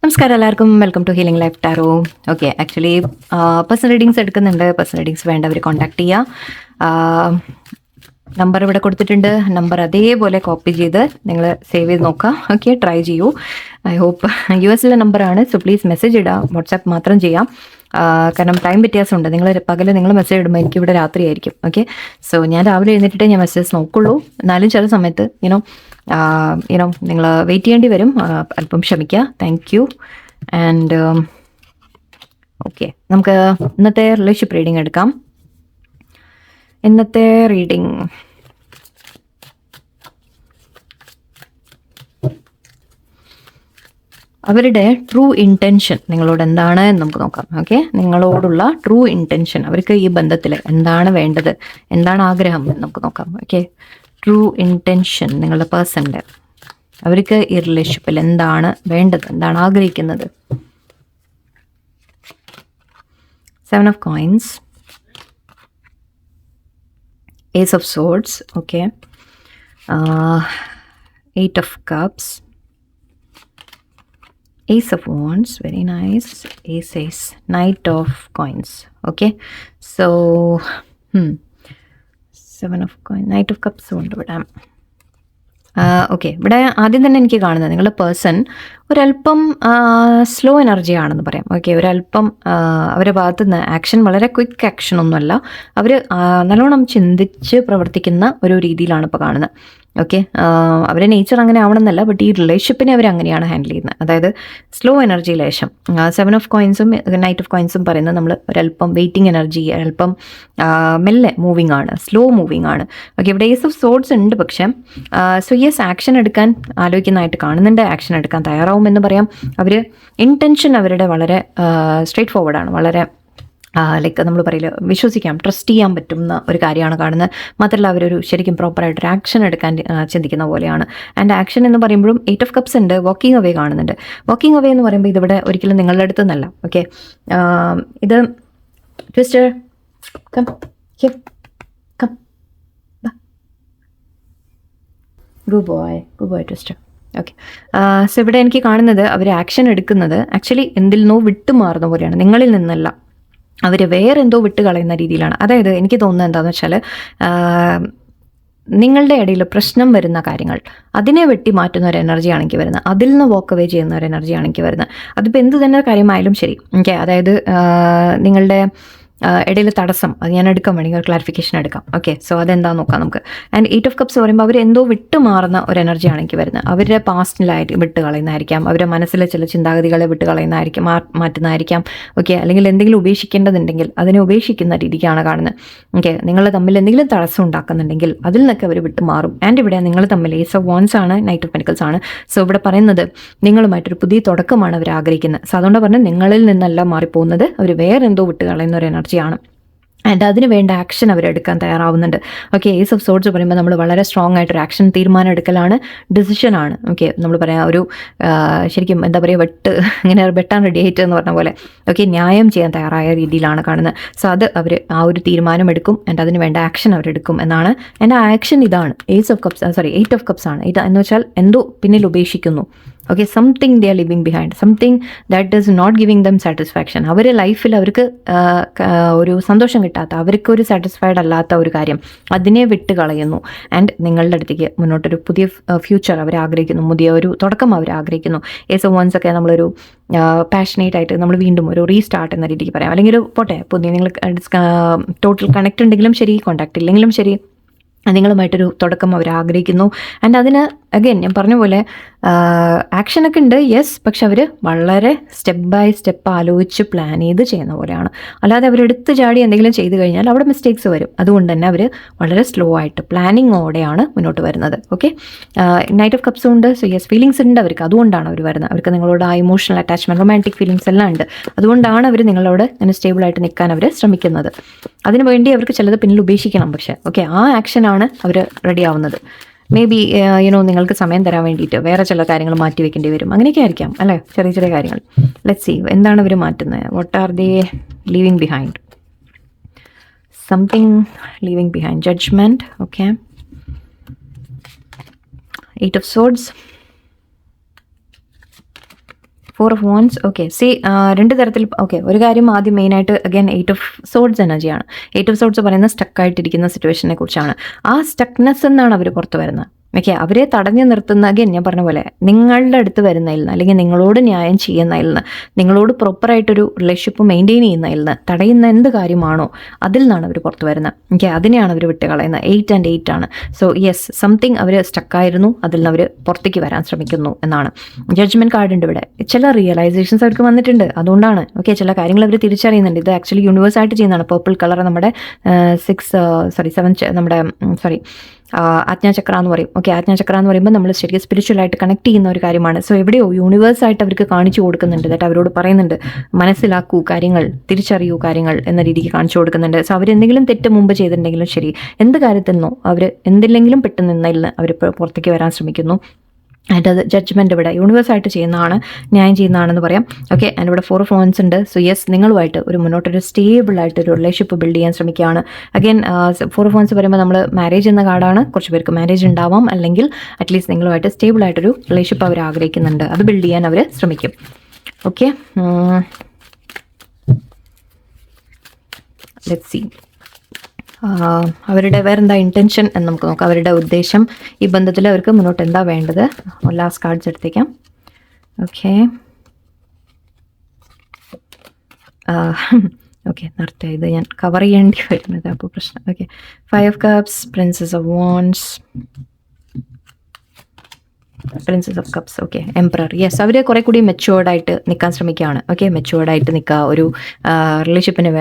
നമസ്കാരം എല്ലാവർക്കും, welcome to healing life tarot. Okay, actually personal readings എടുക്കുന്നുണ്ട്. പേഴ്സണൽ റീഡിങ്സ് വേണ്ടവർ കോൺടാക്ട് ചെയ്യുക. നമ്പർ ഇവിടെ കൊടുത്തിട്ടുണ്ട്. നമ്പർ അതേപോലെ കോപ്പി ചെയ്ത് നിങ്ങൾ സേവ് ചെയ്ത് നോക്കുക. ഓക്കെ, ട്രൈ ചെയ്യൂ. ഐ ഹോപ്പ് US നമ്പറാണ്. സോ പ്ലീസ് മെസ്സേജ് ഇടാം. വാട്സാപ്പ് മാത്രം ചെയ്യാം. കാരണം ടൈം വ്യത്യാസമുണ്ട്. നിങ്ങൾ പകല് നിങ്ങൾ മെസ്സേജ് ഇടുമ്പോൾ എനിക്കിവിടെ രാത്രിയായിരിക്കും. ഓക്കെ, സോ ഞാൻ രാവിലെ എഴുന്നേറ്റിട്ടേ ഞാൻ മെസ്സേജ് നോക്കുള്ളൂ. എന്നാലും ചില സമയത്ത് യുനോ നിങ്ങൾ വെയിറ്റ് ചെയ്യേണ്ടി വരും. അല്പം ക്ഷമിക്കുക. Thank you. ആൻഡ് ഓക്കെ, നമുക്ക് ഇന്നത്തെ റിലേഷൻഷിപ്പ് റീഡിംഗ് എടുക്കാം. ഇന്നത്തെ റീഡിംഗ് അവരുടെ ട്രൂ ഇൻറ്റൻഷൻ നിങ്ങളോട് എന്താണ് എന്ന് നമുക്ക് നോക്കാം. ഓക്കെ, നിങ്ങളോടുള്ള ട്രൂ ഇൻറ്റൻഷൻ, അവർക്ക് ഈ ബന്ധത്തിൽ എന്താണ് വേണ്ടത്, എന്താണ് ആഗ്രഹം എന്ന് നമുക്ക് നോക്കാം. ഓക്കെ, ട്രൂ ഇൻറ്റൻഷൻ നിങ്ങളുടെ പേഴ്സൻ്റെ, അവർക്ക് ഈ റിലേഷൻഷിപ്പിൽ എന്താണ് വേണ്ടത്, എന്താണ് ആഗ്രഹിക്കുന്നത്. 7 of coins, Ace of swords, okay, 8 of cups, Ace of wands, very nice, Ace, Knight of coins, okay, so 7 of coins, Knight of cups ഉണ്ട് ഇവിടെ. ഓക്കെ, ഇവിടെ ആദ്യം തന്നെ എനിക്ക് കാണുന്നത് നിങ്ങളുടെ പേഴ്സൺ ഒരല്പം സ്ലോ എനർജി ആണെന്ന് പറയാം. ഓക്കെ, ഒരല്പം അവരുടെ ഭാഗത്തു നിന്ന് ആക്ഷൻ വളരെ ക്വിക്ക് ആക്ഷൻ ഒന്നുമല്ല. അവർ നല്ലോണം ചിന്തിച്ച് പ്രവർത്തിക്കുന്ന ഒരു രീതിയിലാണ് ഇപ്പോൾ കാണുന്നത്. ഓക്കെ, അവരുടെ നേച്ചർ അങ്ങനെ ആവണമെന്നല്ല, ബട്ട് ഈ റിലേഷൻഷിപ്പിനെ അവർ അങ്ങനെയാണ് ഹാൻഡിൽ ചെയ്യുന്നത്. അതായത് സ്ലോ എനർജി ലേശം. 7 of കോയിൻസും നൈറ്റ് ഓഫ് കോയിൻസും പറയുന്നത് നമ്മൾ ഒരല്പം വെയിറ്റിംഗ് എനർജി, അല്പം മെല്ലെ മൂവിങ് ആണ്, സ്ലോ മൂവിങ് ആണ്. ഓക്കെ, ഇവിടെ ഏസ് ഓഫ് സോർഡ്സ് ഉണ്ട്. പക്ഷേ സോ യെസ്, ആക്ഷൻ എടുക്കാൻ ആലോചിക്കുന്നതായിട്ട് കാണുന്നുണ്ട്. ആക്ഷൻ എടുക്കാൻ തയ്യാറാവുമെന്ന് പറയാം. അവർ ഇൻറ്റൻഷൻ അവരുടെ വളരെ സ്ട്രെയിറ്റ് ഫോർവേഡാണ്. വളരെ ലൈക്ക് നമ്മൾ പറയില്ല, വിശ്വസിക്കാം, ട്രസ്റ്റ് ചെയ്യാൻ പറ്റുന്ന ഒരു കാര്യമാണ് കാണുന്നത്. മാത്രമല്ല അവരൊരു ശരിക്കും പ്രോപ്പറായിട്ടൊരു ആക്ഷൻ എടുക്കാൻ ചിന്തിക്കുന്ന പോലെയാണ്. ആൻഡ് ആക്ഷൻ എന്ന് പറയുമ്പോഴും 8 of cups ഉണ്ട്. വാക്കിംഗ് അവേ കാണുന്നുണ്ട്. വാക്കിംഗ് അവേ എന്ന് പറയുമ്പോൾ ഇതിവിടെ ഒരിക്കലും നിങ്ങളുടെ അടുത്ത് നിന്നല്ല. ഓക്കെ, ഇത് twister come here come good boy twister. Okay, so ഇവിടെ എനിക്ക് കാണുന്നത് അവർ ആക്ഷൻ എടുക്കുന്നത് ആക്ച്വലി എന്തിൽ നിന്നോ വിട്ടുമാറുന്ന പോലെയാണ്, നിങ്ങളിൽ നിന്നല്ല. അവർ വേറെ എന്തോ വിട്ട് കളയുന്ന രീതിയിലാണ്. അതായത് എനിക്ക് തോന്നുന്നത് എന്താണെന്ന് വെച്ചാൽ നിങ്ങളുടെ ഇടയിൽ പ്രശ്നം വരുന്ന കാര്യങ്ങൾ അതിനെ വെട്ടി മാറ്റുന്ന ഒരു എനർജിയാണ് എനിക്ക് വരുന്നത്. അതിൽ നിന്ന് വോക്ക് അവേ ചെയ്യുന്ന ഒരു എനർജിയാണ് എനിക്ക് വരുന്നത്. അതിപ്പോൾ എന്ത് തന്നെ കാര്യമായാലും ശരി. ഓക്കെ, അതായത് നിങ്ങളുടെ ഇടയിൽ തടസ്സം, അത് ഞാൻ എടുക്കാൻ വേണമെങ്കിൽ ഒരു ക്ലാരിഫിക്കേഷൻ എടുക്കാം. ഓക്കെ, സോ അതെന്താണെന്ന് നോക്കാം നമുക്ക്. ആൻഡ് 8 of cups പറയുമ്പോൾ അവർ എന്തോ വിട്ട് മാറുന്ന ഒരു എനർജിയാണ് എനിക്ക് വരുന്നത്. അവരുടെ പാസ്റ്റിലായിട്ട് വിട്ട് കളയുന്നതായിരിക്കാം, അവരുടെ മനസ്സിലെ ചില ചിന്താഗതികളെ വിട്ട് കളയുന്നതായിരിക്കും, മാറ്റുന്നതായിരിക്കാം. ഓക്കെ, അല്ലെങ്കിൽ എന്തെങ്കിലും ഉപേക്ഷിക്കേണ്ടതുണ്ടെങ്കിൽ അതിനെ ഉപേക്ഷിക്കുന്ന രീതിക്കാണ് കാണുന്നത്. ഓക്കെ, നിങ്ങൾ തമ്മിൽ എന്തെങ്കിലും തടസ്സം ഉണ്ടാക്കുന്നുണ്ടെങ്കിൽ അതിൽ നിന്നൊക്കെ അവർ വിട്ട് മാറും. ആൻഡ് ഇവിടെ നിങ്ങൾ തമ്മിൽ Ace of wands ആണ്, Knight of pentacles ആണ്. സോ ഇവിടെ പറയുന്നത് നിങ്ങളുമായിട്ടൊരു പുതിയ തുടക്കമാണ് അവർ ആഗ്രഹിക്കുന്നത്. സോ അതുകൊണ്ട് പറഞ്ഞാൽ നിങ്ങളിൽ നിന്നല്ല മാറിപ്പോകുന്നത്, അവർ വേറെ എന്തോ വിട്ട് കളയുന്ന ഒരു എനർജിയാണ്. ആൻഡ് അതിന് വേണ്ട ആക്ഷൻ അവരെടുക്കാൻ തയ്യാറാവുന്നുണ്ട്. ഓക്കെ, ഏസ് ഓഫ് സോർഡ്സ് പറയുമ്പോൾ നമ്മൾ വളരെ സ്ട്രോങ് ആയിട്ടൊരു ആക്ഷൻ തീരുമാനം എടുക്കലാണ്, ഡിസിഷനാണ്. ഓക്കെ, നമ്മൾ പറയാം ഒരു ശരിക്കും എന്താ പറയുക, ഇങ്ങനെ വെട്ടാൻ റെഡി ആയിട്ട് എന്ന് പറഞ്ഞ പോലെ. ഓക്കെ, ന്യായം ചെയ്യാൻ തയ്യാറായ രീതിയിലാണ് കാണുന്നത്. സോ അത് അവർ ആ ഒരു തീരുമാനം എടുക്കും. ആൻഡ് അതിന് വേണ്ട ആക്ഷൻ അവരെടുക്കും എന്നാണ്. ആൻഡ് ആ ആക്ഷൻ ഇതാണ്. 8 of cups ആണ്. ഇത് എന്ന് വെച്ചാൽ എന്തോ പിന്നിൽ ഉപേക്ഷിക്കുന്നു. Okay, something they are leaving behind, something that is not giving them satisfaction. അവരുടെ ലൈഫിൽ അവർക്ക് ഒരു സന്തോഷം കിട്ടാത്ത, അവർക്കൊരു സാറ്റിസ്ഫൈഡ് അല്ലാത്ത ഒരു കാര്യം അതിനെ വിട്ട് കളയുന്നു. ആൻഡ് നിങ്ങളുടെ അടുത്തേക്ക് മുന്നോട്ടൊരു പുതിയ ഫ്യൂച്ചർ അവർ ആഗ്രഹിക്കുന്നു, പുതിയ ഒരു തുടക്കം അവർ ആഗ്രഹിക്കുന്നു. Ace of wands ഒക്കെ നമ്മളൊരു പാഷനേറ്റ് ആയിട്ട് നമ്മൾ വീണ്ടും ഒരു റീസ്റ്റാർട്ട് എന്ന രീതിക്ക് പറയാം. അല്ലെങ്കിൽ ഒരു പോട്ടെ, പുതിയ നിങ്ങൾ ടോട്ടൽ കണക്ട് ഉണ്ടെങ്കിലും ശരി, കോൺടാക്ട് ഇല്ലെങ്കിലും ശരി, നിങ്ങളുമായിട്ടൊരു തുടക്കം അവർ ആഗ്രഹിക്കുന്നു. ആൻഡ് അതിന് അഗൈൻ ഞാൻ പറഞ്ഞ പോലെ ആക്ഷനൊക്കെ ഉണ്ട്, യെസ്, പക്ഷെ അവർ വളരെ സ്റ്റെപ്പ് ബൈ സ്റ്റെപ്പ് ആലോചിച്ച് പ്ലാൻ ചെയ്ത് ചെയ്യുന്ന പോലെയാണ്. അല്ലാതെ അവരെടുത്ത് ചാടി എന്തെങ്കിലും ചെയ്ത് കഴിഞ്ഞാൽ അവിടെ മിസ്റ്റേക്സ് വരും. അതുകൊണ്ട് തന്നെ അവർ വളരെ സ്ലോ ആയിട്ട് പ്ലാനിങ്ങോടെയാണ് മുന്നോട്ട് വരുന്നത്. ഓക്കെ, നൈറ്റ് ഓഫ് കപ്സും ഉണ്ട്. സോ യെസ്, ഫീലിങ്സ് ഉണ്ട് അവർക്ക്. അതുകൊണ്ടാണ് അവർ വരുന്നത്. അവർക്ക് നിങ്ങളോട് ആ ഇമോഷണൽ അറ്റാച്ച്മെൻറ്റ്, റൊമാൻറ്റിക് ഫീലിങ്സ് എല്ലാം ഉണ്ട്. അതുകൊണ്ടാണ് അവർ നിങ്ങളോട് അങ്ങനെ സ്റ്റേബിളായിട്ട് നിൽക്കാൻ അവർ ശ്രമിക്കുന്നത്. അതിനുവേണ്ടി അവർക്ക് ചിലത് പിന്നിൽ ഉപേക്ഷിക്കണം. പക്ഷേ ഓക്കെ, ആ ആക്ഷനാണ് അവർ റെഡി ആവുന്നത്. മേ ബി നിങ്ങൾക്ക് സമയം തരാൻ വേണ്ടിയിട്ട് വേറെ ചില കാര്യങ്ങൾ മാറ്റി വെക്കേണ്ടി വരും. അങ്ങനെയൊക്കെ ആയിരിക്കാം അല്ലേ, ചെറിയ ചെറിയ കാര്യങ്ങൾ. ലെറ്റ്സ് സീ എന്താണ് അവർ മാറ്റുന്നത്. What are they leaving behind? Something leaving behind. Judgement. Okay, 8 of swords, 4 of wands. Okay, see രണ്ട് തരത്തിൽ. ഓക്കെ, ഒരു കാര്യം ആദ്യം മെയിനായിട്ട് അഗൈൻ 8 of swords എനർജിയാണ്. 8 of swords പറയുന്നത് സ്റ്റക്കായിട്ടിരിക്കുന്ന സിറ്റുവേഷനെ കുറിച്ചാണ്. ആ സ്റ്റക്നെസ് എന്നാണ് അവർ പുറത്ത് വരുന്നത്. ഓക്കെ, അവരെ തടഞ്ഞു നിർത്തുന്ന, അഗൈൻ ഞാൻ പറഞ്ഞ പോലെ നിങ്ങളുടെ അടുത്ത് വരുന്നതിൽ നിന്ന്, അല്ലെങ്കിൽ നിങ്ങളോട് ന്യായം ചെയ്യുന്നതിൽ നിന്ന്, നിങ്ങളോട് പ്രോപ്പറായിട്ടൊരു റിലേഷൻഷിപ്പ് മെയിൻറ്റെയിൻ ചെയ്യുന്നതിൽ നിന്ന് തടയുന്ന എന്ത് കാര്യമാണോ അതിൽ നിന്നാണ് അവർ പുറത്ത് വരുന്നത്. ഓക്കെ, അതിനെയാണ് അവർ വിട്ടുകളയുന്നത്. 8 and 8 ആണ്. സോ യെസ്, സംതിങ് അവർ സ്റ്റക്കായിരുന്നു, അതിൽ നിന്ന് അവർ പുറത്തേക്ക് വരാൻ ശ്രമിക്കുന്നു എന്നാണ്. ജഡ്ജ്മെൻറ്റ് കാർഡ് ഉണ്ട് ഇവിടെ. ചില റിയലൈസേഷൻസ് അവർക്ക് വന്നിട്ടുണ്ട്, അതുകൊണ്ടാണ്. ഓക്കെ, ചില കാര്യങ്ങൾ അവർ തിരിച്ചറിയുന്നുണ്ട്. ഇത് ആക്ച്വലി യൂണിവേഴ്സായിട്ട് ചെയ്യുന്നതാണ്. പേർപ്പിൾ കളർ നമ്മുടെ 7 നമ്മുടെ ആജ്ഞാചക്ര എന്ന് പറയും. ഓക്കെ, ആജ്ഞാചക്ര എന്ന് പറയുമ്പോൾ നമ്മൾ ശരിക്കും സ്പിരിച്വലായിട്ട് കണക്ട് ചെയ്യുന്ന ഒരു കാര്യമാണ്. സോ എവിടെയോ യൂണിവേഴ്സായിട്ട് അവർക്ക് കാണിച്ചു കൊടുക്കുന്നുണ്ട്, ദാറ്റ് അവരോട് പറയുന്നുണ്ട് മനസ്സിലാക്കൂ കാര്യങ്ങൾ, തിരിച്ചറിയൂ കാര്യങ്ങൾ എന്ന രീതിക്ക് കാണിച്ചു കൊടുക്കുന്നുണ്ട്. സോ അവരെന്തെങ്കിലും തെറ്റ് മുമ്പ് ചെയ്തിട്ടുണ്ടെങ്കിലും ശരി, എന്ത് കാര്യത്തിൽ നിന്നോ അവർ എന്തെങ്കിലും പെട്ടെന്ന് നിന്നതിൽ നിന്ന് അവർ പുറത്തേക്ക് വരാൻ ശ്രമിക്കുന്നു. ആൻഡ് അത് ജഡ്ജ്മെൻറ്റ് ഇവിടെ യൂണിവേഴ്സായിട്ട് ചെയ്യുന്നതാണ്, ന്യായം ചെയ്യുന്നതാണെന്ന് പറയാം. ഓക്കെ, ആൻഡ് ഇവിടെ 4 of wands ഉണ്ട്. സോ യെസ്, നിങ്ങളുമായിട്ട് ഒരു മുന്നോട്ടൊരു സ്റ്റേബിളായിട്ടൊരു റിലേഷൻഷിപ്പ് ബിൽഡ് ചെയ്യാൻ ശ്രമിക്കുകയാണ്. അഗൈൻ 4 of wands പറയുമ്പോൾ നമ്മൾ മാരേജ് എന്ന കാർഡാണ്. കുറച്ച് പേർക്ക് മാരേജ് ഉണ്ടാവാം, അല്ലെങ്കിൽ അറ്റ്ലീസ്റ്റ് നിങ്ങളുമായിട്ട് സ്റ്റേബിളായിട്ടൊരു റിലേഷൻഷിപ്പ് അവർ ആഗ്രഹിക്കുന്നുണ്ട്, അത് ബിൽഡ് ചെയ്യാൻ അവർ ശ്രമിക്കും. ഓക്കെ, ലെറ്റ്സ് സീ അവരുടെ വേറെന്താ ഇൻറ്റൻഷൻ എന്ന് നമുക്ക് നോക്കാം. അവരുടെ ഉദ്ദേശം ഈ ബന്ധത്തിൽ അവർക്ക് മുന്നോട്ട് എന്താ വേണ്ടത്. ലാസ്റ്റ് കാർഡ്സ് എടുത്തേക്കാം. ഓക്കെ, ഓക്കെ നേരത്തെ ഇത് ഞാൻ കവർ ചെയ്യേണ്ടി വരുന്നത്, അപ്പോൾ പ്രശ്നം. Okay, 5 of cups, princess of wands, princess of cups. Okay, emperor. Yes, അവർ കുറെ കൂടി മെച്ചുവേർഡായിട്ട് നിൽക്കാൻ ശ്രമിക്കുകയാണ്. ഓക്കെ, മെച്ചുവേർഡായിട്ട് നിൽക്കുക, ഒരു റിലേഷൻഷിപ്പിന്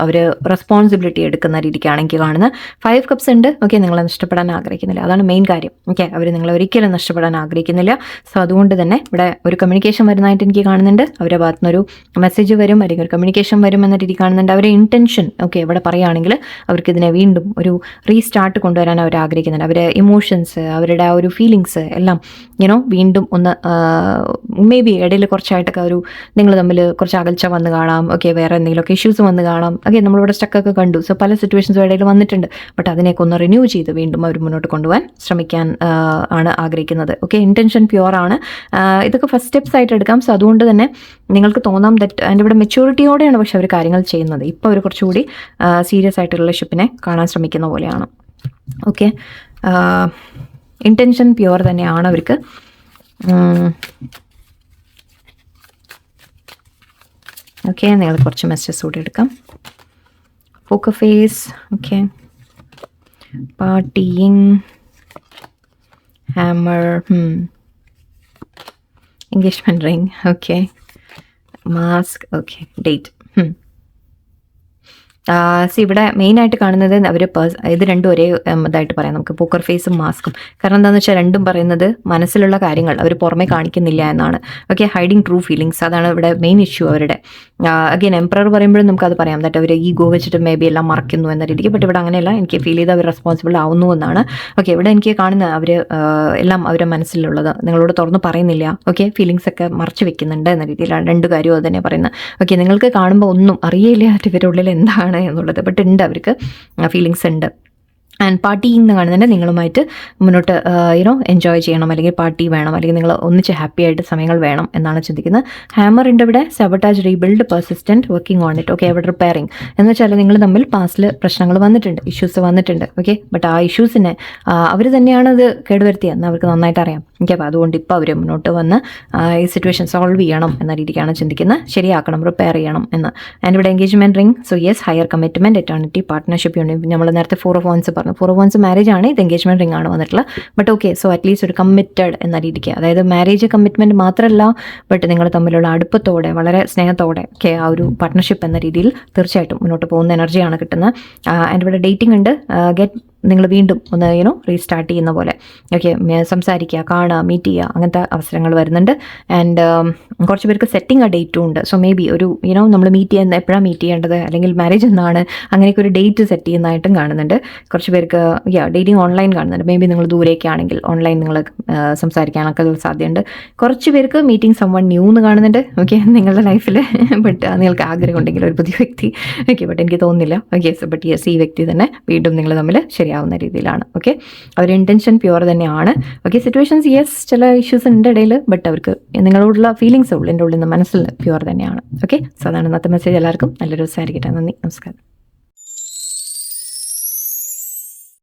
അവർ റെസ്പോൺസിബിലിറ്റി എടുക്കുന്ന രീതിക്കാണ് എനിക്ക് കാണുന്നത്. 5 of cups ഉണ്ട്. ഓക്കെ, നിങ്ങളെ നഷ്ടപ്പെടാൻ ആഗ്രഹിക്കുന്നില്ല, അതാണ് മെയിൻ കാര്യം. ഓക്കെ, അവർ നിങ്ങളെ ഒരിക്കലും നഷ്ടപ്പെടാൻ ആഗ്രഹിക്കുന്നില്ല. സോ അതുകൊണ്ട് തന്നെ ഇവിടെ ഒരു കമ്മ്യൂണിക്കേഷൻ വരുന്നതായിട്ട് എനിക്ക് കാണുന്നുണ്ട്. അവരുടെ ഭാഗത്തു നിന്നൊരു മെസ്സേജ് വരും, അല്ലെങ്കിൽ ഒരു കമ്മ്യൂണിക്കേഷൻ വരും എന്ന രീതി കാണുന്നുണ്ട്. അവരുടെ ഇൻറ്റൻഷൻ ഓക്കെ ഇവിടെ പറയുകയാണെങ്കിൽ അവർക്ക് ഇതിനെ വീണ്ടും ഒരു റീസ്റ്റാർട്ട് കൊണ്ടുവരാൻ അവർ ആഗ്രഹിക്കുന്നുണ്ട്. അവരുടെ ഇമോഷൻസ്, അവരുടെ ആ ഒരു ഫീലിങ്സ് എല്ലാം വീണ്ടും ഒന്ന് മേ ബി ഇടയിൽ കുറച്ചായിട്ടൊക്കെ ഒരു നിങ്ങൾ തമ്മിൽ കുറച്ച് അകൽച്ച വന്ന് കാണാം. ഓക്കെ, വേറെ എന്തെങ്കിലുമൊക്കെ ഇഷ്യൂസ് വന്ന് കാണാം. ഓക്കെ, നമ്മളിവിടെ സ്റ്റക്കൊക്കെ കണ്ടു. സോ പല സിറ്റുവേഷൻസും ഇടയിൽ വന്നിട്ടുണ്ട്. ബട്ട് അതിനെയൊക്കെ ഒന്ന് റിന്യൂ ചെയ്ത് വീണ്ടും അവർ മുന്നോട്ട് കൊണ്ടുപോകാൻ ശ്രമിക്കാൻ ആണ് ആഗ്രഹിക്കുന്നത്. ഓക്കെ, ഇൻറ്റൻഷൻ പ്യുവർ ആണ്. ഇതൊക്കെ ഫസ്റ്റ് സ്റ്റെപ്സ് ആയിട്ട് എടുക്കാം. സോ അതുകൊണ്ട് തന്നെ നിങ്ങൾക്ക് തോന്നാം ദറ്റ് അതിൻ്റെ ഇവിടെ മെച്യൂരിറ്റിയോടെയാണ് പക്ഷെ അവർ കാര്യങ്ങൾ ചെയ്യുന്നത്. ഇപ്പോൾ അവർ കുറച്ചുകൂടി സീരിയസ് ആയിട്ട് റിലേഷൻഷിപ്പിനെ കാണാൻ ശ്രമിക്കുന്ന പോലെയാണ്. ഓക്കെ, ഇൻറ്റൻഷൻ പ്യുവർ തന്നെയാണ് അവർക്ക്. ഓക്കെ, നിങ്ങൾ കുറച്ച് മെസ്സേജസ് കൂടി എടുക്കാം. Poker face, okay, partying, hammer, engagement ring, okay, mask, okay, date. ഇവിടെ മെയിനായിട്ട് കാണുന്നത് അവർ ഇത് രണ്ടും ഒരേ ഇതായിട്ട് പറയാം നമുക്ക്, പോക്കർ ഫേസും മാസ്കും. കാരണം എന്താണെന്ന് വെച്ചാൽ രണ്ടും പറയുന്നത് മനസ്സിലുള്ള കാര്യങ്ങൾ അവർ പുറമെ കാണിക്കുന്നില്ല എന്നാണ്. ഓക്കെ, ഹൈഡിങ് ട്രൂ ഫീലിങ്സ്, അതാണ് ഇവിടെ മെയിൻ ഇഷ്യൂ അവരുടെ. അഗൈൻ എംപറർ പറയുമ്പോഴും നമുക്കത് പറയാം ദാറ്റ് അവർ ഈഗോ വെച്ചിട്ട് മേ ബി എല്ലാം മറക്കുന്നു എന്ന രീതിക്ക്. ബട്ട് ഇവിടെ അങ്ങനെയല്ല, എനിക്ക് ഫീൽ ചെയ്ത് അവർ റെസ്പോൺസിബിൾ ആവുന്നു എന്നാണ്. ഓക്കെ, ഇവിടെ എനിക്ക് കാണുന്ന അവർ എല്ലാം അവരുടെ മനസ്സിലുള്ളത് നിങ്ങളോട് തുറന്ന് പറയുന്നില്ല. ഓക്കെ, ഫീലിങ്സ് ഒക്കെ മറച്ചു വെക്കുന്നുണ്ട് എന്ന രീതിയിലാണ് രണ്ട് കാര്യവും അത് തന്നെ പറയുന്നത്. ഓക്കെ, നിങ്ങൾക്ക് കാണുമ്പോൾ ഒന്നും അറിയില്ല ഇവരുടെ ഉള്ളിൽ എന്താണ് എന്നുള്ളത്. ബട്ട് ഉണ്ട്, അവർക്ക് ഫീലിങ്സ് ഉണ്ട്. ആൻഡ് പാർട്ടി എന്ന് കാണുന്നുണ്ട്, നിങ്ങളുമായിട്ട് മുന്നോട്ട് എൻജോയ് ചെയ്യണം, അല്ലെങ്കിൽ പാർട്ടി വേണം, അല്ലെങ്കിൽ നിങ്ങൾ ഒന്നിച്ച് ഹാപ്പി ആയിട്ട് സമയങ്ങൾ വേണം എന്നാണ് ചിന്തിക്കുന്നത്. ഹാമർ ഉണ്ട് ഇവിടെ. Sabotage, rebuild, persistent, working on it. Okay, അവിടെ റിപ്പയറിങ് എന്ന് വെച്ചാൽ നിങ്ങൾ തമ്മിൽ പാസ്റ്റിൽ പ്രശ്നങ്ങൾ വന്നിട്ടുണ്ട്, ഇഷ്യൂസ് വന്നിട്ടുണ്ട്. ഓക്കെ, ബട്ട് ആ ഇഷ്യൂസിനെ അവർ തന്നെയാണ് അത് കേടുവരുത്തിയെന്ന് അവർക്ക് നന്നായിട്ട് അറിയാം. ഓക്കെ, അപ്പോൾ അതുകൊണ്ട് ഇപ്പോൾ അവർ മുന്നോട്ട് വന്ന് ഈ സിറ്റുവേഷൻ സോൾവ് ചെയ്യണം എന്ന രീതിക്കാണ് ചിന്തിക്കുന്നത്. ശരിയാക്കണം, റിപ്പയർ ചെയ്യണം എന്ന്. ആൻഡ് ഇവിടെ engagement ring. So yes, higher commitment, eternity, partnership, union. നമ്മൾ നേരത്തെ 4 of wands പറഞ്ഞു. 4 of wands മാരേജ് ആണ്, ഇത് എൻഗേജ്മെൻറ്റ് റിംഗ് ആണ് വന്നിട്ടുള്ളത്. ബട്ട് ഓക്കെ, സോ അറ്റ്ലീസ്റ്റ് ഒരു കമ്മിറ്റഡ് എന്ന രീതിക്ക്, അതായത് മാരേജ് കമ്മിറ്റ്മെൻറ്റ് മാത്രമല്ല, ബട്ട് നിങ്ങൾ തമ്മിലുള്ള അടുപ്പത്തോടെ വളരെ സ്നേഹത്തോടെ ഒക്കെ ആ ഒരു പാർട്ട്ണർഷിപ്പ് എന്ന രീതിയിൽ തീർച്ചയായിട്ടും മുന്നോട്ട് പോകുന്ന എനർജിയാണ് കിട്ടുന്നത്. ആൻഡ് ഇവിടെ ഡേറ്റിംഗ് ഉണ്ട്. ഗെറ്റ്, നിങ്ങൾ വീണ്ടും ഒന്ന് റീസ്റ്റാർട്ട് ചെയ്യുന്ന പോലെ. ഓക്കെ, സംസാരിക്കുക, കാണുക, മീറ്റ് ചെയ്യുക, അങ്ങനത്തെ അവസരങ്ങൾ വരുന്നുണ്ട്. ആൻഡ് കുറച്ച് പേർക്ക് സെറ്റിംഗ് ആ ഡേറ്റും ഉണ്ട്. സോ മേ ബി ഒരു നമ്മൾ മീറ്റ് ചെയ്യുന്ന എപ്പോഴാണ് മീറ്റ് ചെയ്യേണ്ടത്, അല്ലെങ്കിൽ മാരേജ് എന്നാണ്, അങ്ങനെയൊക്കെ ഒരു ഡേറ്റ് സെറ്റ് ചെയ്യുന്നതായിട്ടും കാണുന്നുണ്ട്. കുറച്ച് പേർക്ക് ഡേറ്റിംഗ് ഓൺലൈൻ കാണുന്നുണ്ട്. മേ ബി നിങ്ങൾ ദൂരേക്ക് ആണെങ്കിൽ ഓൺലൈൻ നിങ്ങൾ സംസാരിക്കാനൊക്കെ സാധ്യതയുണ്ട്. കുറച്ച് പേർക്ക് മീറ്റിംഗ് സം വൺ ന്യൂ എന്ന് കാണുന്നുണ്ട്. ഓക്കെ, നിങ്ങളുടെ ലൈഫിൽ. ബട്ട് നിങ്ങൾക്ക് ആഗ്രഹം ഉണ്ടെങ്കിൽ ഒരു പുതിയ വ്യക്തി. ഓക്കെ, ബട്ട് എനിക്ക് തോന്നുന്നില്ല. ഓക്കെ, സോ ബട്ട് യെസ്, ഈ വ്യക്തി തന്നെ വീണ്ടും നിങ്ങൾ തമ്മിൽ ശരിയാവുന്ന രീതിയിലാണ്. ഓക്കെ, അവരുടെ ഇൻറ്റൻഷൻ പ്യുവർ തന്നെയാണ്. ഓക്കെ, സിറ്റുവേഷൻസ് യെസ് ചില ഇഷ്യൂസ് ഉണ്ട് ഇടയിൽ, ബട്ട് അവർക്ക് നിങ്ങളോടുള്ള ഫീലിങ്സ് ഉള്ളിൻ്റെ ഉള്ളിൽ നിന്ന് മനസ്സിൽ പ്യുവർ തന്നെയാണ്. ഓക്കെ, സോ അതാണ് ഇന്നത്തെ മെസ്സേജ്. എല്ലാവർക്കും നല്ലൊരു ദിവസമായിരിക്കട്ടെ. നന്ദി, നമസ്കാരം.